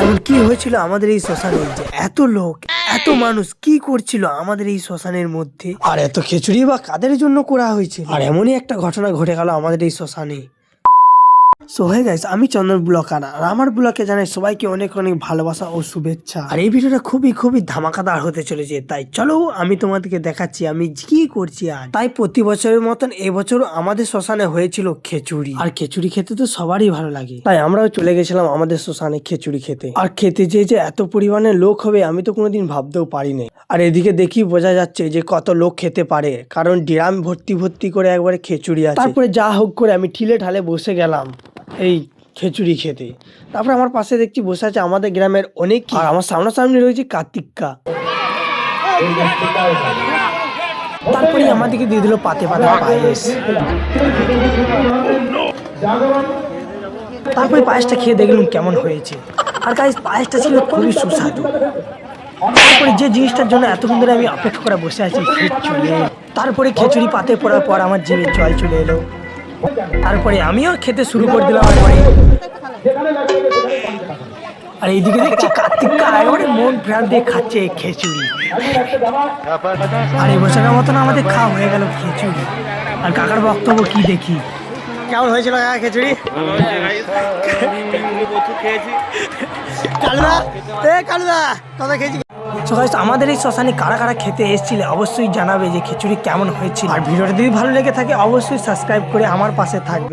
এখন কি হয়েছিল আমাদের এই শ্মশানে, যে এত লোক এত মানুষ কি করছিল আমাদের এই শ্মশানের মধ্যে, আর এত খিচুড়ি বা কাদের জন্য করা হয়েছিল, আর এমনই একটা ঘটনা ঘটে গেল আমাদের এই শ্মশানে। সো হে গাইস, আমি চন্দন ব্লগার, আর আমার ব্লগে জানাই সবাইকে অনেক অনেক ভালোবাসা ও শুভেচ্ছা। আর এই ভিডিওটা খুবই খুবই ধামাকাদার হতে চলেছে, তাই চলো আমি তোমাদেরকে দেখাচ্ছি আমি কি করছি। আর তাই প্রতি বছরের মতন এবছর আমাদের শ্মশানে হয়েছিল খিচুড়ি, আর খিচুড়ি খেতে তো সবারই ভালো লাগে, তাই আমরাও চলে গেছিলাম আমাদের শ্মশানে খিচুড়ি খেতে। আর খেতে যে এত পরিমাণে লোক হবে আমি তো কোনোদিন ভাবতেও পারিনি। আর এদিকে দেখি বোঝা যাচ্ছে যে কত লোক খেতে পারে, কারণ ড্রাম ভর্তি ভর্তি করে একবারে খিচুড়ি আছে। তারপরে যা হোক করে আমি ঠিলে ঠালে বসে গেলাম এই খিচুড়ি খেতে। তারপরে আমার পাশে দেখছি বসে আছে আমাদের গ্রামের অনেক, আর আমার সামনাসামনি রয়েছে কার্তিকা। তারপরে আমাদেরকে দিয়ে দিল পাতে পাতে পায়েস। তারপরে পায়েসটা খেয়ে দেখলাম কেমন হয়েছে, আর গাইস পায়েসটা ছিল খুবই সুস্বাদু। তারপরে যে জিনিসটার জন্য এতক্ষণ ধরে আমি অপেক্ষা করে বসে আছি, খিচুড়ি। তারপরে খিচুড়ি পাতে পড়ার পর আমার জিভে জল চলে এলো, তারপরে আমিও খেতে শুরু করে দিলাম। আর এইদিকে দেখছি কার্তিকা একবারে মন প্রাণ দিয়ে খাচ্ছে খিচুড়ি। আর এই বছরের মতন আমাদের খাওয়া হয়ে গেল খিচুড়ি। আর কাকার বক্তব্য কি দেখি, কেমন হয়েছিল কাকা খিচুড়ি? আমাদের এই শ্মশানে কারা কারা খেতে এসেছিলে অবশ্যই জানাবে যে খিচুড়ি কেমন হয়েছিল। আর ভিডিওটা যদি ভালো লেগে থাকে অবশ্যই সাবস্ক্রাইব করে আমার পাশে থাকবে।